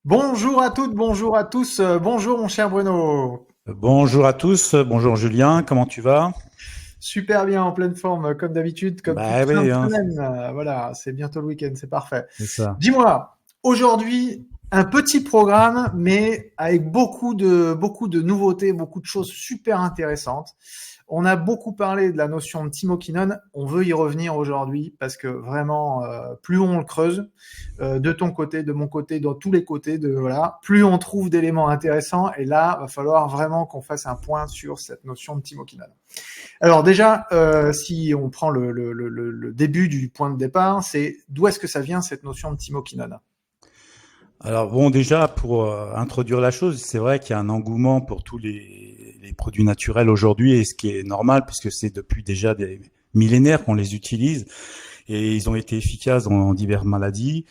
Bonjour à toutes, bonjour à tous, bonjour mon cher Bruno. Bonjour à tous, bonjour Julien, comment tu vas? Super bien, en pleine forme, comme d'habitude, comme toute Bah fin oui, de hein, semaine. Voilà, c'est bientôt le week-end, c'est parfait. c'est ça. Dis-moi, aujourd'hui, un petit programme, mais avec beaucoup de nouveautés, beaucoup de choses super intéressantes. On a beaucoup parlé de la notion de Timo Kinnon. On veut y revenir aujourd'hui parce que vraiment, plus on le creuse, de ton côté, de mon côté, dans tous les côtés, voilà, plus on trouve d'éléments intéressants. Et là, va falloir vraiment qu'on fasse un point sur cette notion de Timo Kinnon. Alors déjà, si on prend le début du point de départ, c'est d'où est-ce que ça vient cette notion de Timo Kinnon? Alors bon, déjà pour introduire la chose, c'est vrai qu'il y a un engouement pour tous les produits naturels aujourd'hui, et ce qui est normal puisque c'est depuis déjà des millénaires qu'on les utilise et ils ont été efficaces dans diverses maladies.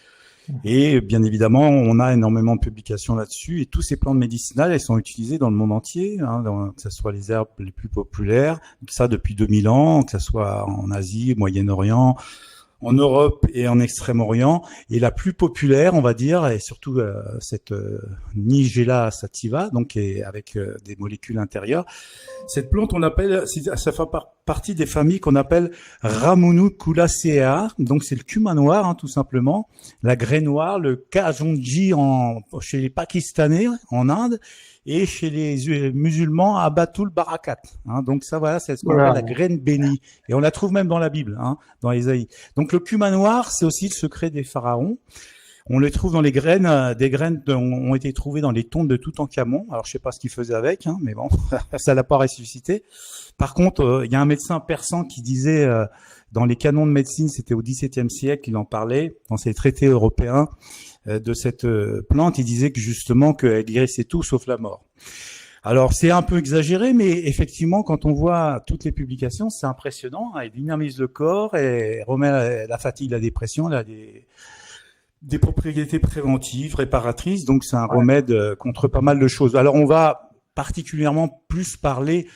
Et bien évidemment, on a énormément de publications là-dessus, et tous ces plantes médicinales, elles sont utilisées dans le monde entier, hein, que ce soit les herbes les plus populaires, ça depuis 2000 ans, que ce soit en Asie, Moyen-Orient, en Europe et en Extrême-Orient. Et la plus populaire, on va dire, et surtout cette Nigella sativa, donc avec des molécules intérieures. Cette plante, on l'appelle, ça fait partie des familles qu'on appelle Ramunculacea. Donc c'est le cumin noir, hein, tout simplement, la graine noire, le kajonji chez les Pakistanais en Inde, et chez les musulmans Abatul Barakat. Hein, donc ça, voilà, c'est ce qu'on appelle Voilà. la graine bénie. Et on la trouve même dans la Bible, hein, dans Ésaïe. Donc le cumin noir, c'est aussi le secret des pharaons. On les trouve dans les graines. Des graines ont été trouvées dans les tombes de Toutankhamon. Alors je sais pas ce qu'ils faisaient avec, hein, mais bon, ça l'a pas ressuscité. Par contre, il y a un médecin persan qui disait dans les canons de médecine, c'était au XVIIe siècle, il en parlait dans ses traités européens de cette plante. Il disait que justement qu'elle guérissait tout sauf la mort. Alors c'est un peu exagéré, mais effectivement, quand on voit toutes les publications, c'est impressionnant. Elle dynamise le corps et remet la fatigue, la dépression, elle a des propriétés préventives, réparatrices. Donc c'est un Ouais. remède contre pas mal de choses. Alors on va particulièrement plus parler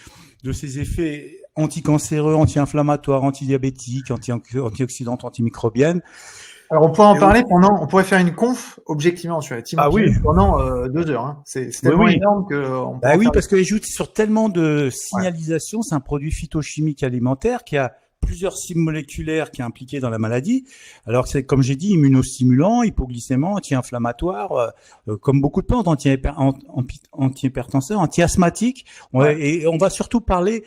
de ses effets anticancéreux, anti-inflammatoires, antidiabétiques, antioxydantes, antimicrobiennes. Alors on pourrait en Et on- parler pendant, on pourrait faire une conf objectivement sur la Timo Ah oui, Kinnon pendant 2 heures. Hein. C'est oui, tellement oui. énorme qu'on pourrait Bah en oui, faire. parce qu'elle joue sur tellement de Ouais. signalisation. C'est un produit phytochimique alimentaire qui a plusieurs cibles moléculaires qui est impliqué dans la maladie. Alors c'est, comme j'ai dit, immunostimulant, hypoglycémant, anti-inflammatoire, comme beaucoup de plantes, anti-hypertenseurs, anti-asthmatiques. Ouais. Et on va surtout parler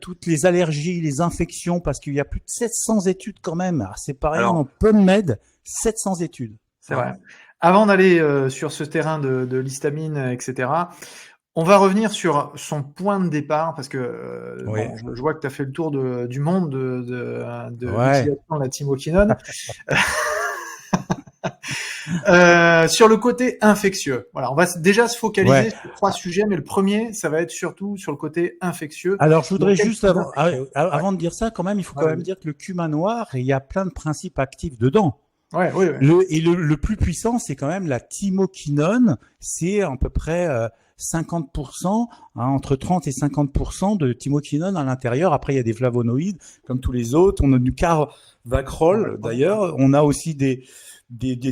toutes les allergies, les infections, parce qu'il y a plus de 700 études quand même. Alors, c'est pas rien, Alors dans PubMed, 700 études. c'est vrai. Hein. Avant d'aller sur ce terrain de l'histamine, etc., on va revenir sur son point de départ parce que Oui. bon, je vois que tu as fait le tour du monde de Ouais. l'utilisation de la thymokinone. Sur le côté infectieux, voilà, on va déjà se Ouais. focaliser sur 3 sujets, mais le premier, ça va être surtout sur le côté infectieux. Alors, je Il y a voudrais quel juste, type d'infection? Ouais, avant de dire ça, quand même, il faut ouais, quand même vas-y. dire que le cumin noir, il y a plein de principes actifs dedans. Ouais, oui, oui. Le plus puissant, c'est quand même la thymoquinone. C'est à peu près 50%, hein, entre 30 et 50% de thymoquinone à l'intérieur. Après, il y a des flavonoïdes, comme tous les autres. On a du On va le carvacrol, prendre. d'ailleurs. On a aussi des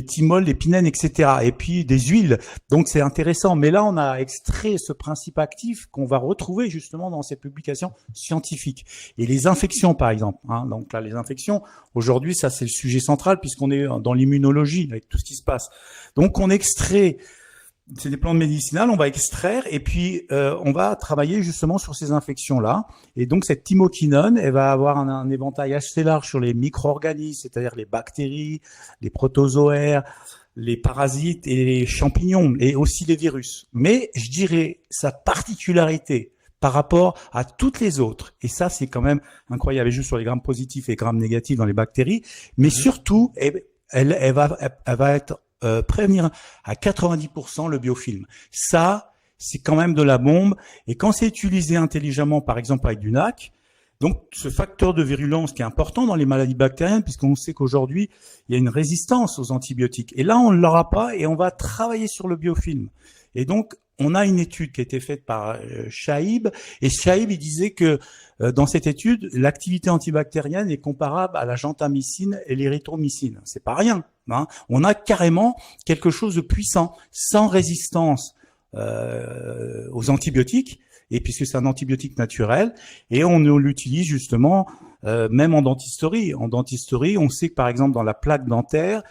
thymols, des pinènes, etc. Et puis des huiles. Donc c'est intéressant. Mais là, on a extrait ce principe actif qu'on va retrouver justement dans ces publications scientifiques. Et les infections, par exemple. Hein, donc là, les infections, aujourd'hui, ça c'est le sujet central puisqu'on est dans l'immunologie avec tout ce qui se passe. Donc on extrait, c'est des plantes médicinales, on va extraire et puis on va travailler justement sur ces infections-là. Et donc cette thymoquinone, elle va avoir un éventail assez large sur les micro-organismes, c'est-à-dire les bactéries, les protozoaires, les parasites et les champignons et aussi les virus. Mais je dirais sa particularité par rapport à toutes les autres, et ça c'est quand même incroyable, juste sur les grammes positifs et grammes négatifs dans les bactéries, mais Mhm. surtout elle va être prévenir à 90% le biofilm. Ça, c'est quand même de la bombe. Et quand c'est utilisé intelligemment, par exemple avec du NAC, donc ce facteur de virulence qui est important dans les maladies bactériennes, puisqu'on sait qu'aujourd'hui, il y a une résistance aux antibiotiques. Et là, on ne l'aura pas et on va travailler sur le biofilm. Et donc, on a une étude qui a été faite par Shaib, et Shaib, il disait que dans cette étude, l'activité antibactérienne est comparable à la gentamicine et l'érythromycine. C'est pas rien. hein. On a carrément quelque chose de puissant, sans résistance aux antibiotiques, et puisque c'est un antibiotique naturel, et on l'utilise justement même en dentisterie. En dentisterie, on sait que par exemple dans la plaque dentaire,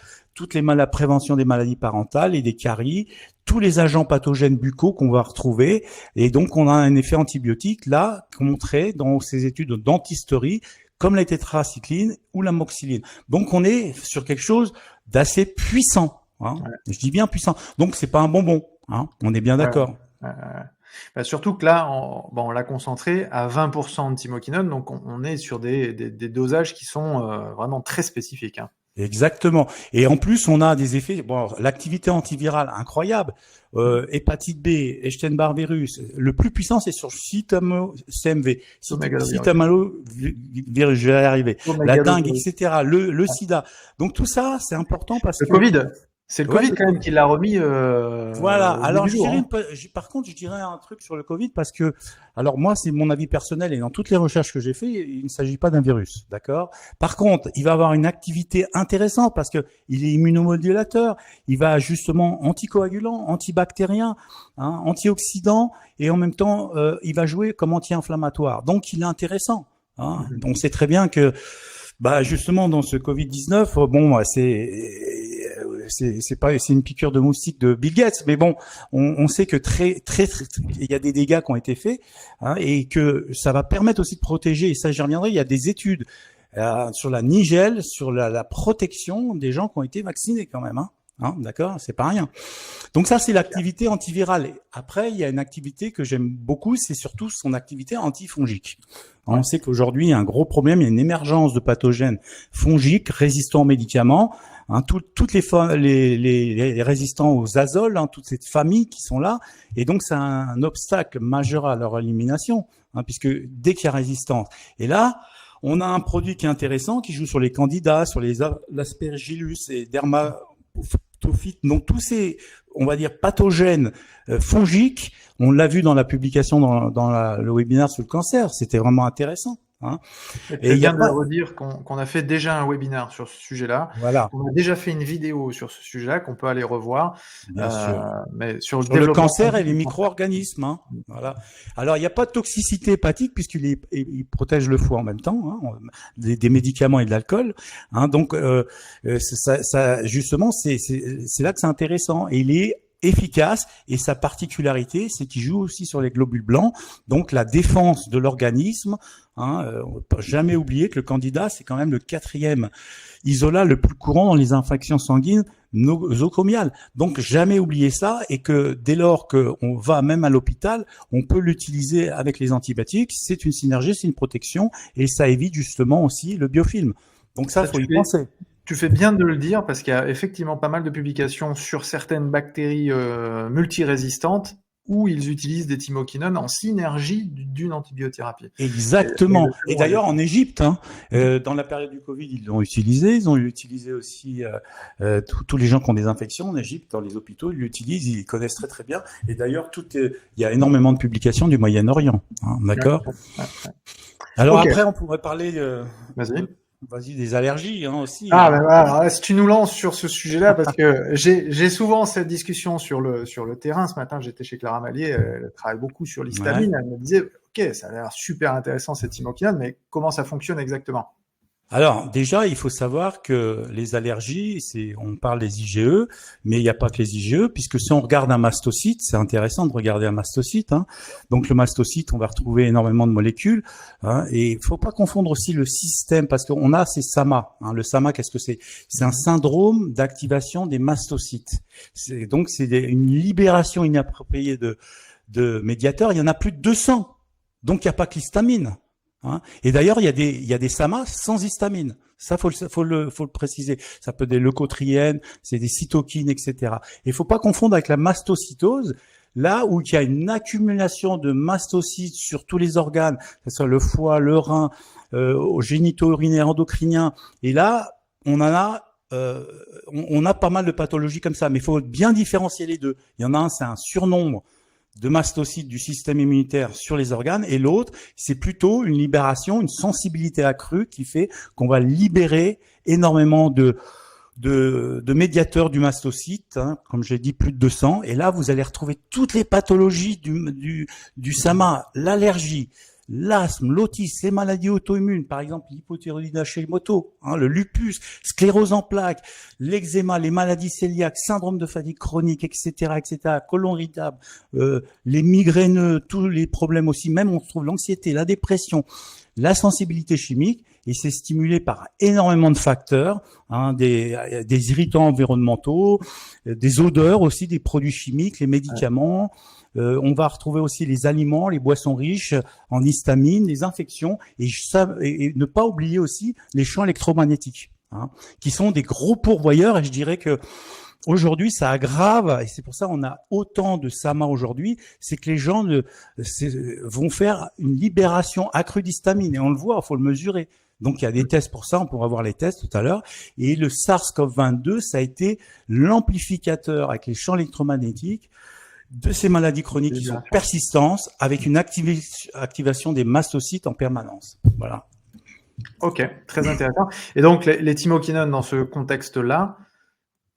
la prévention des maladies parentales et des caries, tous les agents pathogènes buccaux qu'on va retrouver, et donc on a un effet antibiotique là montré dans ces études de dentisterie, comme la tétracycline ou la moxicilline. Donc on est sur quelque chose d'assez puissant, hein. Ouais. Je dis bien puissant. Donc c'est pas un bonbon, hein. On est bien d'accord. Bah surtout que là, on l'a concentré à 20% de thymoquinone, donc on est sur des dosages qui sont vraiment très spécifiques, hein. Exactement. Et en plus, on a des effets. Bon, l'activité antivirale incroyable. Hépatite B, Epstein-Barr virus. Le plus puissant, c'est sur CMV, cytomegalovirus. Je vais y arriver. La dengue, etc. Le SIDA. Donc tout ça, c'est important parce que le Covid. C'est le Covid quand même qui l'a remis. Voilà. Alors, par contre, je dirais un truc sur le Covid parce que, alors moi, c'est mon avis personnel et dans toutes les recherches que j'ai fait, il ne s'agit pas d'un virus, d'accord. Par contre, il va avoir une activité intéressante parce que il est immunomodulateur, il va justement anticoagulant, antibactérien, hein, antioxydant et en même temps, il va jouer comme anti-inflammatoire. Donc, il est intéressant, hein. On sait très bien que, justement, dans ce Covid-19, bon, c'est une piqûre de moustique de Bill Gates, mais bon, on sait que il y a des dégâts qui ont été faits, hein, et que ça va permettre aussi de protéger, et ça j'y reviendrai, il y a des études sur la nigelle, sur la protection des gens qui ont été vaccinés quand même, hein, d'accord, c'est pas rien. Donc ça c'est l'activité antivirale. Et après il y a une activité que j'aime beaucoup, c'est surtout son activité antifongique. On sait qu'aujourd'hui il y a un gros problème, il y a une émergence de pathogènes fongiques résistants aux médicaments. Hein, toutes les résistants aux azoles, hein, toute cette famille qui sont là, et donc c'est un obstacle majeur à leur élimination, hein, puisque dès qu'il y a résistance. Et là, on a un produit qui est intéressant, qui joue sur les candidats, sur les aspergillus et dermatophytes, donc tous ces, on va dire, pathogènes fongiques. On l'a vu dans la publication dans le webinaire sur le cancer, c'était vraiment intéressant. Hein. Et il y a de redire qu'on a fait déjà un webinaire sur ce sujet-là. Voilà. On a déjà fait une vidéo sur ce sujet-là qu'on peut aller revoir. Bien sûr. Mais sur le cancer et les micro-organismes. Hein. Voilà. Alors il n'y a pas de toxicité hépatique puisqu'il il protège le foie en même temps, hein, des médicaments et de l'alcool. Hein, donc ça justement c'est là que c'est intéressant. Et il est efficace, et sa particularité, c'est qu'il joue aussi sur les globules blancs, donc la défense de l'organisme. Hein, on ne peut jamais oublier que le candida, c'est quand même le 4e isolat le plus courant dans les infections sanguines nosocomiales. Donc jamais oublier ça, et que dès lors qu'on va même à l'hôpital, on peut l'utiliser avec les antibiotiques. C'est une synergie, c'est une protection, et ça évite justement aussi le biofilm. Donc ça, faut y penser. Tu fais bien de le dire parce qu'il y a effectivement pas mal de publications sur certaines bactéries multirésistantes où ils utilisent des thymoquinones en synergie d'une antibiothérapie. Exactement. Et d'ailleurs en Égypte, hein, dans la période du Covid, ils l'ont utilisé. Ils ont utilisé aussi tous les gens qui ont des infections en Égypte, dans les hôpitaux, ils l'utilisent, ils connaissent très très bien. Et d'ailleurs, il y a énormément de publications du Moyen-Orient. Hein, d'accord. Alors après, on pourrait parler. Vas-y, des allergies hein, aussi. Ah, ben voilà, alors là, si tu nous lances sur ce sujet-là, parce que j'ai souvent cette discussion sur le terrain. Ce matin, j'étais chez Clara Mallier, elle travaille beaucoup sur l'histamine. Ouais. Elle me disait, ok, ça a l'air super intéressant cette thymoquinone, mais comment ça fonctionne exactement? Alors déjà, il faut savoir que les allergies, on parle des IgE, mais il n'y a pas que les IgE, puisque si on regarde un mastocyte, c'est intéressant de regarder un mastocyte. Hein. Donc le mastocyte, on va retrouver énormément de molécules. Hein, et il faut pas confondre aussi le système, parce qu'on a ces SAMA. Hein. Le SAMA, qu'est-ce que c'est? C'est un syndrome d'activation des mastocytes. Donc c'est une libération inappropriée de médiateurs. Il y en a plus de 200. Donc il n'y a pas que l'histamine. Hein. Et d'ailleurs, il y a des SAMA sans histamine. Ça, faut le préciser. Ça peut être des leucotriènes, c'est des cytokines, etc. Et il faut pas confondre avec la mastocytose, là où il y a une accumulation de mastocytes sur tous les organes, que ce soit le foie, le rein, génito-urinaire, endocrinien. Et là, on a pas mal de pathologies comme ça. Mais il faut bien différencier les deux. Il y en a un, c'est un surnombre de mastocytes du système immunitaire sur les organes, et l'autre, c'est plutôt une libération, une sensibilité accrue qui fait qu'on va libérer énormément de de médiateurs du mastocyte, hein, comme j'ai dit, plus de 200. Et là, vous allez retrouver toutes les pathologies du SAMA, l'allergie, l'asthme, l'autisme, les maladies auto-immunes, par exemple l'hypothyroïdie Hashimoto, hein, le lupus, sclérose en plaques, l'eczéma, les maladies cœliaques, syndrome de fatigue chronique, etc., côlon irritable, les migraineux, tous les problèmes aussi, même on trouve l'anxiété, la dépression, la sensibilité chimique, et c'est stimulé par énormément de facteurs, hein, des irritants environnementaux, des odeurs aussi, des produits chimiques, les médicaments. On va retrouver aussi les aliments, les boissons riches en histamine, les infections, et ne pas oublier aussi les champs électromagnétiques, hein, qui sont des gros pourvoyeurs. Et je dirais que aujourd'hui, ça aggrave, et c'est pour ça qu'on a autant de SAMA aujourd'hui, c'est que les gens vont faire une libération accrue d'histamine, et on le voit, il faut le mesurer. Donc il y a des tests pour ça, on pourra voir les tests tout à l'heure. Et le SARS-CoV-22, ça a été l'amplificateur avec les champs électromagnétiques de ces maladies chroniques qui sont persistantes, avec une activation des mastocytes en permanence. Voilà. Ok, très intéressant. Et donc les thymoquinones dans ce contexte-là,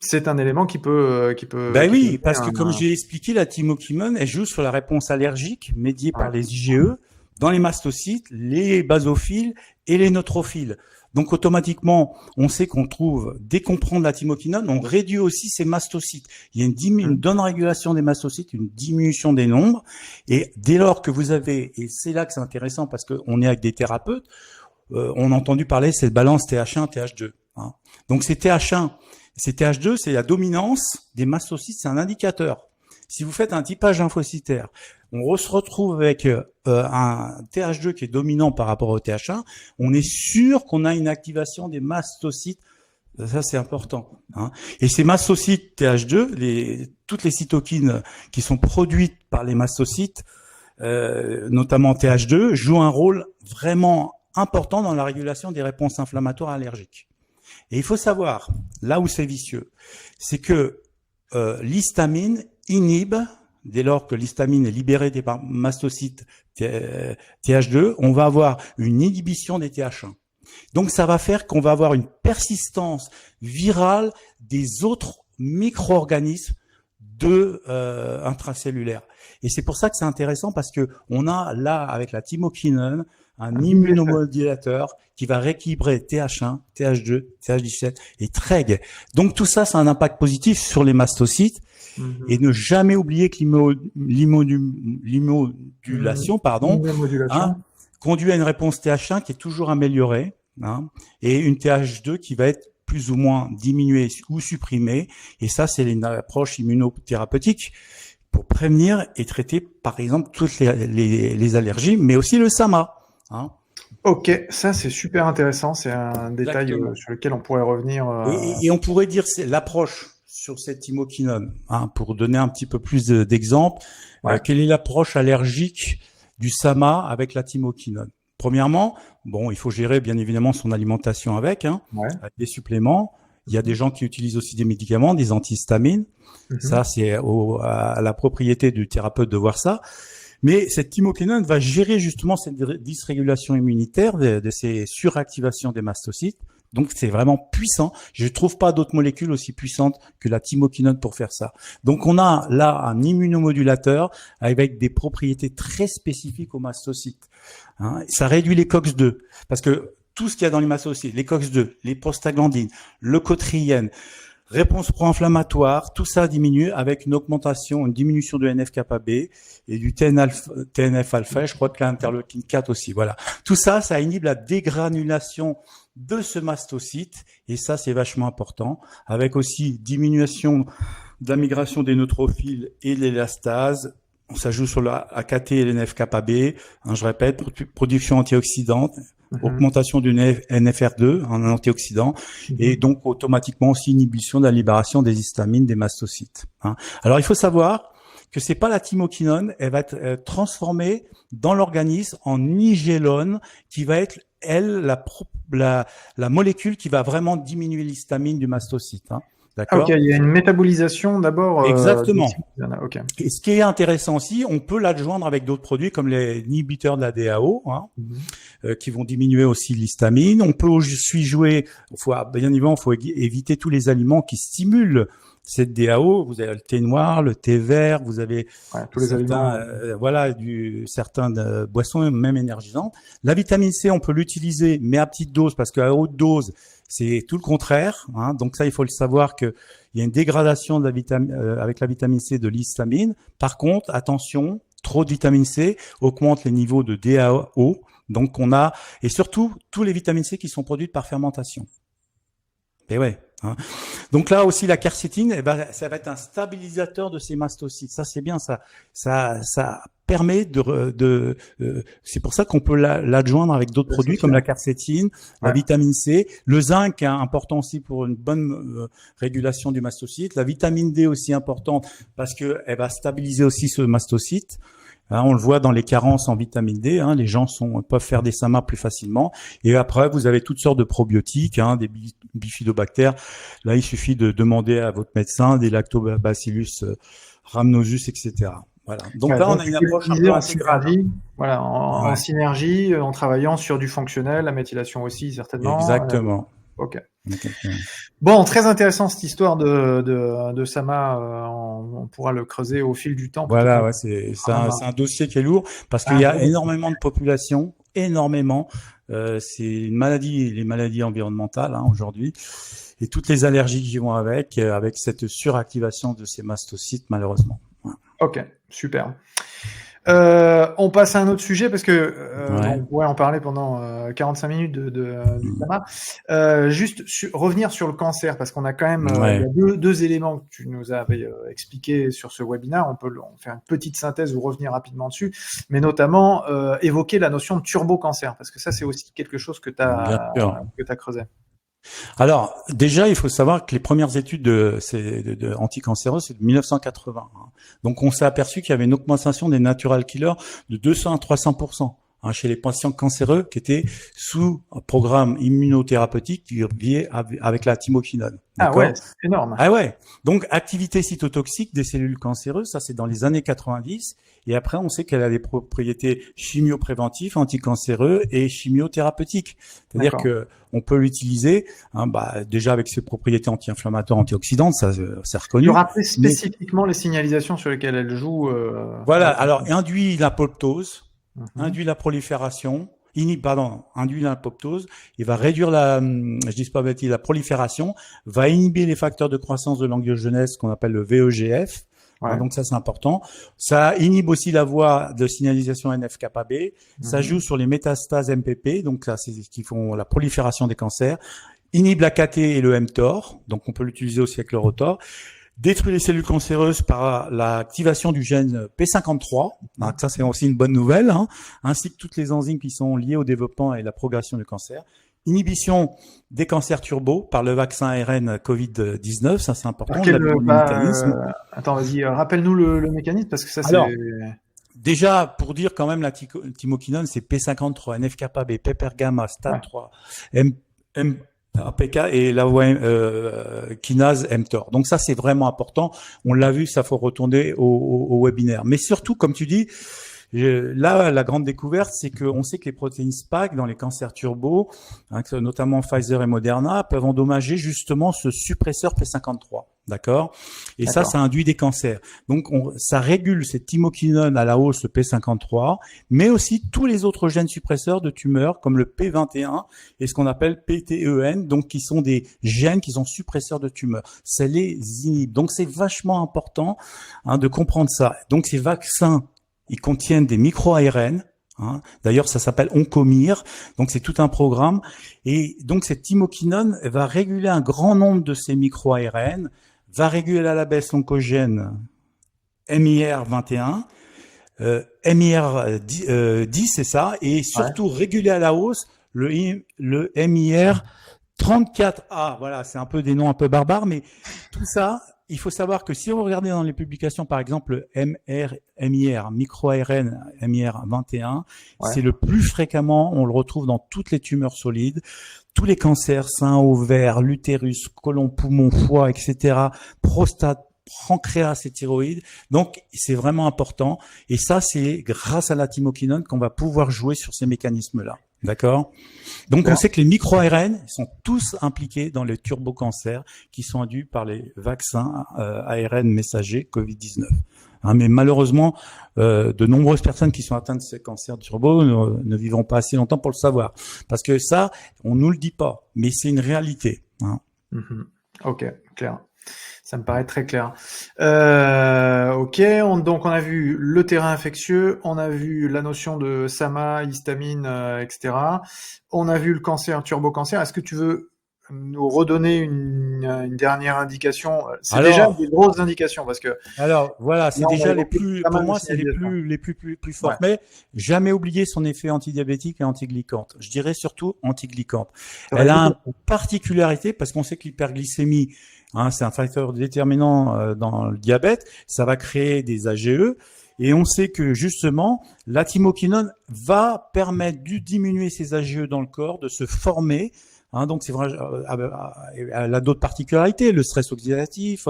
c'est un élément qui peut. Ben oui, parce que comme j'ai expliqué, la thymoquinone, elle joue sur la réponse allergique médiée par les IgE dans les mastocytes, les basophiles et les neutrophiles. Donc automatiquement, on sait qu'on trouve, dès qu'on prend de la thymoquinone, on réduit aussi ces mastocytes. Il y a une bonne régulation des mastocytes, une diminution des nombres. Et dès lors que vous avez, et c'est là que c'est intéressant parce qu'on est avec des thérapeutes, on a entendu parler de cette balance TH1, TH2. Hein. Donc c'est TH1, c'est TH2, c'est la dominance des mastocytes, c'est un indicateur. Si vous faites un typage lymphocytaire, on se retrouve avec un TH2 qui est dominant par rapport au TH1, on est sûr qu'on a une activation des mastocytes. Ça, c'est important. Hein. Et ces mastocytes TH2, toutes les cytokines qui sont produites par les mastocytes, notamment TH2, jouent un rôle vraiment important dans la régulation des réponses inflammatoires allergiques. Et il faut savoir, là où c'est vicieux, c'est que l'histamine inhibe, dès lors que l'histamine est libérée des mastocytes TH2, on va avoir une inhibition des TH1. Donc ça va faire qu'on va avoir une persistance virale des autres micro-organismes intracellulaires. Et c'est pour ça que c'est intéressant parce que on a là, avec la thymoquinone, un immunomodulateur qui va rééquilibrer TH1, TH2, TH17 et TREG. Donc tout ça, c'est un impact positif sur les mastocytes. Et ne jamais oublier que l'immunodulation, conduit à une réponse TH1 qui est toujours améliorée, hein, et une TH2 qui va être plus ou moins diminuée ou supprimée. Et ça, c'est une approche immunothérapeutique pour prévenir et traiter, par exemple, toutes les allergies, mais aussi le SAMA. Hein. Ok, ça c'est super intéressant. C'est un détail sur lequel on pourrait revenir. Et on pourrait dire c'est l'approche sur cette thymoquinone, hein, pour donner un petit peu plus d'exemples. Quelle est l'approche allergique du SAMA avec la thymoquinone? Premièrement, bon, il faut gérer bien évidemment son alimentation avec des suppléments. Il y a des gens qui utilisent aussi des médicaments, des antihistamines. Ça, c'est à la propriété du thérapeute de voir ça. Mais cette thymoquinone va gérer justement cette dysrégulation immunitaire de ces suractivations des mastocytes. Donc, c'est vraiment puissant. Je ne trouve pas d'autres molécules aussi puissantes que la thymoquinone pour faire ça. Donc, on a là un immunomodulateur avec des propriétés très spécifiques aux mastocytes. Hein. Ça réduit les COX-2 parce que tout ce qu'il y a dans les mastocytes, les COX-2, les prostaglandines, leucotriène, réponse pro-inflammatoire, tout ça diminue avec une diminution de NF-κB et du TNF-alpha, je crois que l'interleukine 4 aussi. Voilà. Tout ça, ça inhibe la dégranulation de ce mastocyte, et ça, c'est vachement important, avec aussi diminution de la migration des neutrophiles et de l'élastase. Ça joue sur la AKT et l'NF-κB, hein, je répète, production antioxydante, augmentation du NFR2, un antioxydant, et donc automatiquement aussi inhibition de la libération des histamines des mastocytes. Hein. Alors, il faut savoir que c'est pas la thymoquinone, elle va être transformée dans l'organisme en nigélone, qui va être, elle, la molécule qui va vraiment diminuer l'histamine du mastocyte. Hein. D'accord. Ok, il y a une métabolisation d'abord. Exactement. Ok. Et ce qui est intéressant aussi, on peut l'adjoindre avec d'autres produits comme les inhibiteurs de la DAO, qui vont diminuer aussi l'histamine. On peut aussi jouer, bien évidemment, il faut éviter tous les aliments qui stimulent cette DAO. Vous avez le thé noir, le thé vert, vous avez tous les aliments. certaines boissons même énergisantes. La vitamine C, on peut l'utiliser, mais à petite dose, parce qu'à haute dose, c'est tout le contraire. Donc ça, il faut le savoir que il y a une dégradation de avec la vitamine C de l'histamine. Par contre, attention, trop de vitamine C augmente les niveaux de DAO. Donc et surtout, tous les vitamines C qui sont produites par fermentation. Et ouais. Donc là aussi, la quercétine, ça va être un stabilisateur de ces mastocytes. Ça, c'est bien. Ça permet c'est pour ça qu'on peut l'adjoindre avec d'autres produits comme la quercétine, la vitamine C, le zinc, important aussi pour une bonne régulation du mastocyte, la vitamine D aussi importante parce que elle va stabiliser aussi ce mastocyte. On le voit dans les carences en vitamine D, les gens peuvent faire des SAMA plus facilement. Et après, vous avez toutes sortes de probiotiques, des bifidobactères. Là, il suffit de demander à votre médecin des lactobacillus rhamnosus, etc. Voilà. Donc là, on a une approche un peu en synergie, en synergie, en travaillant sur du fonctionnel, la méthylation aussi certainement. Exactement. Ok. Bon, très intéressant cette histoire de SAMA. On pourra le creuser au fil du temps. Voilà, c'est un dossier qui est lourd parce qu'il y a énormément de population, énormément. C'est une maladie, les maladies environnementales aujourd'hui, et toutes les allergies qui vont avec cette suractivation de ces mastocytes, malheureusement. Ok, super. On passe à un autre sujet parce que on pourrait en parler pendant 45 minutes du SAMA. Juste revenir sur le cancer parce qu'on a quand même il y a deux éléments que tu nous avais expliqués sur ce webinaire. On peut faire une petite synthèse ou revenir rapidement dessus, mais notamment évoquer la notion de turbo-cancer parce que ça c'est aussi quelque chose que tu as creusé. Alors, déjà, il faut savoir que les premières études de anticancéreuses, c'est de 1980. Donc, on s'est aperçu qu'il y avait une augmentation des natural killers de 200 à 300% chez les patients cancéreux qui étaient sous un programme immunothérapeutique lié avec la thymoquinone. Ah ouais, c'est énorme. Ah ouais. Donc, activité cytotoxique des cellules cancéreuses, ça c'est dans les années 90. Et après, on sait qu'elle a des propriétés chimiopréventives, anticancéreux et chimiothérapeutiques. C'est-à-dire que on peut l'utiliser, déjà avec ses propriétés anti-inflammatoires, antioxydantes, ça c'est reconnu. Tu rappelles spécifiquement les signalisations sur lesquelles elle joue. Voilà. Alors, induit l'apoptose, induit la prolifération. Induit l'apoptose, il va réduire la prolifération, va inhiber les facteurs de croissance de l'angiogenèse qu'on appelle le VEGF. Donc ça c'est important. Ça inhibe aussi la voie de signalisation NF-κB. Ça joue sur les métastases MPP, donc ça c'est ce qui font la prolifération des cancers. Inhibe la KT et le mTOR, donc on peut l'utiliser aussi avec le ROTOR. Détruit les cellules cancéreuses par l'activation du gène P53. Donc ça, c'est aussi une bonne nouvelle, ainsi que toutes les enzymes qui sont liées au développement et la progression du cancer. Inhibition des cancers turbo par le vaccin ARN Covid-19, ça c'est important. Attends, vas-y, rappelle-nous le mécanisme parce que ça c'est... Alors, déjà, pour dire quand même la thymoquinone, c'est P53, NF-κB, PPR-gamma, STAT3, APK et la kinase mTOR. Donc ça, c'est vraiment important. On l'a vu, ça faut retourner au webinaire. Mais surtout, comme tu dis, là, la grande découverte, c'est qu'on sait que les protéines SPAC dans les cancers turbo, notamment Pfizer et Moderna, peuvent endommager justement ce suppresseur P53. D'accord? Et ça induit des cancers. Donc, ça régule cette thymoquinone à la hausse, le P53, mais aussi tous les autres gènes suppresseurs de tumeurs, comme le P21 et ce qu'on appelle PTEN, donc qui sont des gènes qui sont suppresseurs de tumeurs. Ça les inhibe. Donc, c'est vachement important de comprendre ça. Donc, ces vaccins, ils contiennent des micro-ARN. D'ailleurs, ça s'appelle Oncomyr. Donc, c'est tout un programme. Et donc, cette thymoquinone va réguler un grand nombre de ces micro-ARN, va réguler à la baisse l'oncogène MIR21, MIR10, c'est ça, et surtout réguler à la hausse le MIR34A. Voilà, c'est un peu des noms un peu barbares, mais tout ça, il faut savoir que si on regardait dans les publications, par exemple, MIR, micro-ARN MIR21, c'est le plus fréquemment, on le retrouve dans toutes les tumeurs solides, tous les cancers, sein, ovaire, l'utérus, côlon, poumon, foie, etc., prostate, pancréas et thyroïde. Donc, c'est vraiment important. Et ça, c'est grâce à la thymoquinone qu'on va pouvoir jouer sur ces mécanismes-là. D'accord? Donc, on sait que les micro-ARN sont tous impliqués dans les turbocancers qui sont induits par les vaccins ARN messagers Covid-19. Mais malheureusement, de nombreuses personnes qui sont atteintes de ces cancers turbo ne vivront pas assez longtemps pour le savoir. Parce que ça, on nous le dit pas, mais c'est une réalité. Ok, clair. Ça me paraît très clair. Ok, donc on a vu le terrain infectieux, on a vu la notion de SAMA, histamine, etc. On a vu le cancer, turbocancer. Est-ce que tu veux nous redonner une dernière indication? C'est déjà des grosses indications parce que. Alors voilà, c'est déjà les plus, pour moi, c'est les plus fortes. Ouais. Mais jamais oublier son effet antidiabétique et antiglycante. Je dirais surtout antiglycante. Elle a une particularité parce qu'on sait que l'hyperglycémie, c'est un facteur déterminant dans le diabète. Ça va créer des AGE. Et on sait que justement, la thymoquinone va permettre de diminuer ces AGE dans le corps, de se former. Donc c'est vrai, elle a d'autres particularités, le stress oxydatif,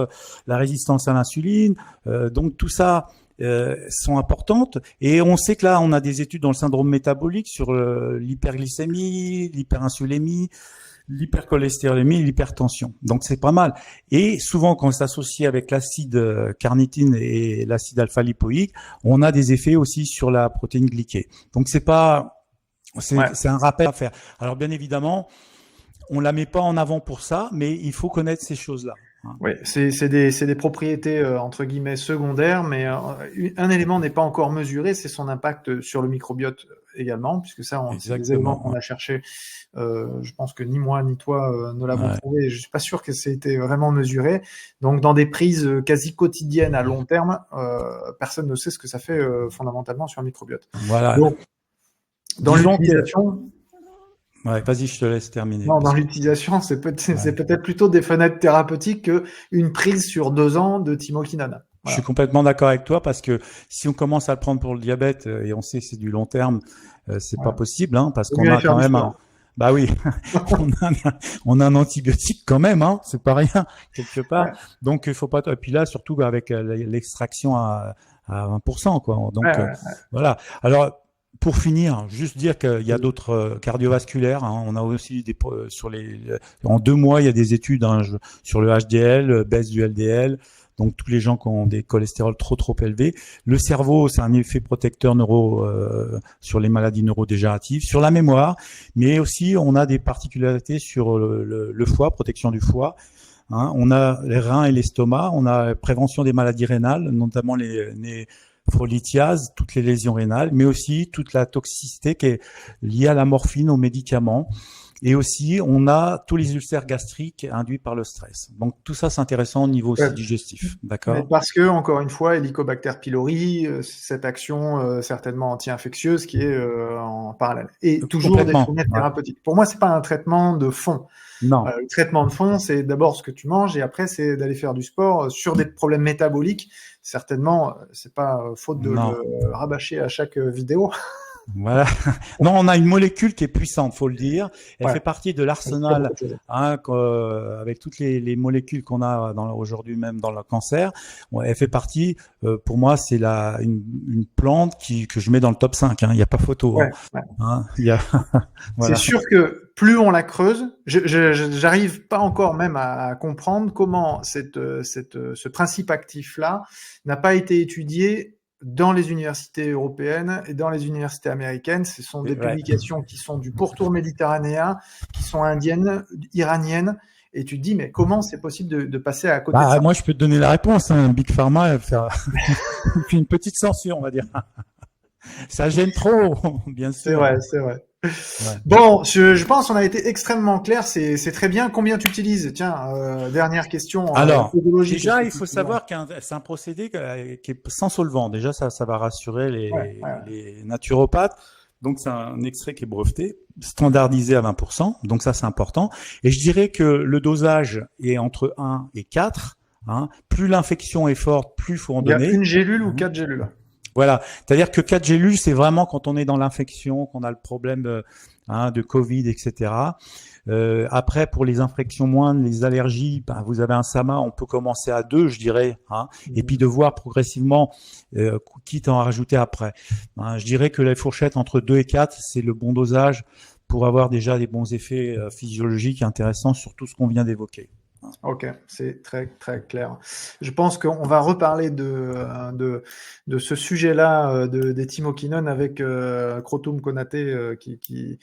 la résistance à l'insuline, donc tout ça sont importantes. Et on sait que là, on a des études dans le syndrome métabolique sur l'hyperglycémie, l'hyperinsulémie, l'hypercholestérolémie, l'hypertension. Donc c'est pas mal. Et souvent, quand c'est associé avec l'acide carnitine et l'acide alpha-lipoïque, on a des effets aussi sur la protéine glyquée. Donc c'est un rappel à faire. Alors bien évidemment, on la met pas en avant pour ça, mais il faut connaître ces choses-là. Oui, c'est des propriétés entre guillemets secondaires, mais un élément n'est pas encore mesuré, c'est son impact sur le microbiote également, puisque ça, c'est des éléments qu'on a cherché. Je pense que ni moi ni toi ne l'avons trouvé. Je suis pas sûr que ça ait été vraiment mesuré. Donc, dans des prises quasi quotidiennes à long terme, personne ne sait ce que ça fait fondamentalement sur le microbiote. Voilà. Donc, dans l'utilisation. Ouais, vas-y, je te laisse terminer. Non, dans l'utilisation, c'est peut-être plutôt des fenêtres thérapeutiques qu'une prise sur 2 ans de thymoquinone. Voilà. Je suis complètement d'accord avec toi parce que si on commence à le prendre pour le diabète et on sait que c'est du long terme, c'est pas possible, parce qu'on a quand même bah oui, on a un antibiotique quand même, c'est pas rien quelque part. Donc il faut pas. Et puis là, surtout avec l'extraction à 20%, quoi. Donc voilà. Alors. Pour finir, juste dire qu'il y a d'autres cardiovasculaires. On a aussi en 2 mois, il y a des études sur le HDL, baisse du LDL. Donc tous les gens qui ont des cholestérols trop élevés. Le cerveau, c'est un effet protecteur sur les maladies neurodégénératives, sur la mémoire, mais aussi on a des particularités sur le foie, protection du foie. On a les reins et l'estomac. On a prévention des maladies rénales, notamment les nephrolithiase, toutes les lésions rénales, mais aussi toute la toxicité qui est liée à la morphine, aux médicaments. Et aussi, on a tous les ulcères gastriques induits par le stress. Donc, tout ça, c'est intéressant au niveau aussi digestif. D'accord. Parce que, encore une fois, Helicobacter pylori, cette action certainement anti-infectieuse qui est en parallèle. Et toujours des fenêtres thérapeutiques. Pour moi, c'est pas un traitement de fond. Non. Le traitement de fond, c'est d'abord ce que tu manges et après, c'est d'aller faire du sport sur des problèmes métaboliques. Certainement, c'est pas faute de le rabâcher à chaque vidéo. Voilà. Non, on a une molécule qui est puissante, faut le dire. Elle fait partie de l'arsenal, avec toutes les molécules qu'on a aujourd'hui même dans le cancer. Elle fait partie. Pour moi, c'est une plante que je mets dans le top 5. Il n'y a pas photo. Voilà. C'est sûr que plus on la creuse, j'arrive pas encore même à comprendre comment ce principe actif-là n'a pas été étudié dans les universités européennes et dans les universités américaines. Ce sont des publications qui sont du pourtour médicaranéen, qui sont indiennes, iraniennes, et tu te dis, mais comment c'est possible de passer à côté de ça? Moi, je peux te donner la réponse. Big Pharma, faire une petite censure, on va dire. Ça gêne trop, bien sûr. C'est vrai. Bon, je pense qu'on a été extrêmement clair, c'est très bien. Combien tu utilises? Tiens, dernière question. Alors, déjà, il faut savoir que c'est un procédé qui est sans solvant. Déjà, ça va rassurer les naturopathes. Donc, c'est un extrait qui est breveté, standardisé à 20%. Donc, ça, c'est important. Et je dirais que le dosage est entre 1 et 4. Plus l'infection est forte, plus il faut en donner. Il y a une gélule ou 4 gélules? Voilà. C'est-à-dire que 4 gélules, c'est vraiment quand on est dans l'infection, qu'on a le problème de Covid, etc. Après, pour les infections moindres, les allergies, ben, vous avez un SAMA, on peut commencer à 2, je dirais, et puis de voir progressivement, quitte à en rajouter après. Je dirais que les fourchettes entre 2 et 4, c'est le bon dosage pour avoir déjà des bons effets physiologiques intéressants sur tout ce qu'on vient d'évoquer. Ok, c'est très très clair. Je pense qu'on va reparler de ce sujet-là des Timokinone avec Krotoum Konaté qui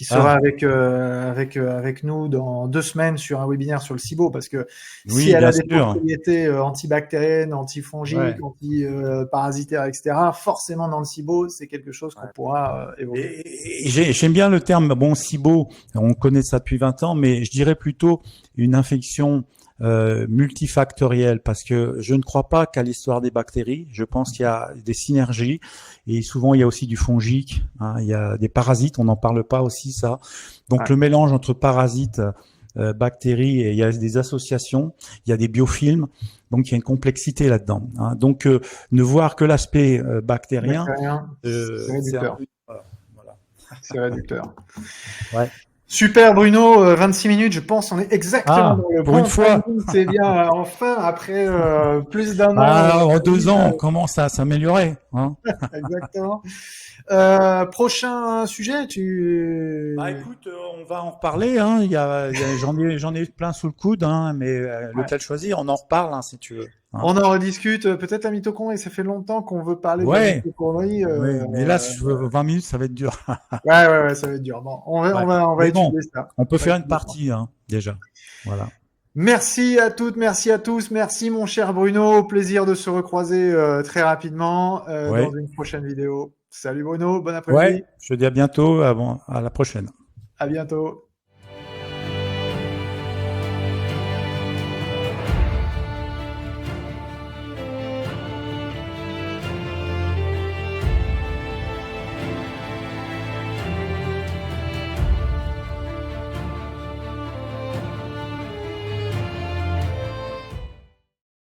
sera avec nous dans 2 semaines sur un webinaire sur le SIBO, parce que si elle a des propriétés antibactériennes, antifongiques, antiparasitaires, etc., forcément dans le SIBO, c'est quelque chose qu'on pourra évoquer. J'aime bien le terme, bon, SIBO, on connaît ça depuis 20 ans, mais je dirais plutôt une infection multifactorielle, parce que je ne crois pas qu'à l'histoire des bactéries. Je pense qu'il y a des synergies, et souvent il y a aussi du fongique, il y a des parasites, on n'en parle pas aussi, ça. Donc le mélange entre parasites, bactéries, et il y a des associations, il y a des biofilms, donc il y a une complexité là-dedans. Donc ne voir que l'aspect bactérien, c'est réducteur. C'est réducteur. Ouais. Super Bruno, 26 minutes, je pense on est exactement dans le pour une fois. C'est bien, enfin, après plus d'1 an. En 2 ans, on commence à s'améliorer. Exactement. Prochain sujet, Écoute, on va en reparler. J'en ai plein sous le coude, mais lequel choisir, on en reparle si tu veux. On en rediscute. Peut-être la mitochondrie. Ça fait longtemps qu'on veut parler de la mitochondrie. Mais là, 20 minutes, ça va être dur. ouais, ça va être dur. Bon, on va étudier ça. On peut faire une partie déjà. Voilà. Merci à toutes, merci à tous. Merci mon cher Bruno. Au plaisir de se recroiser très rapidement dans une prochaine vidéo. Salut Bruno, bon après-midi. Je te dis à bientôt, à la prochaine. À bientôt.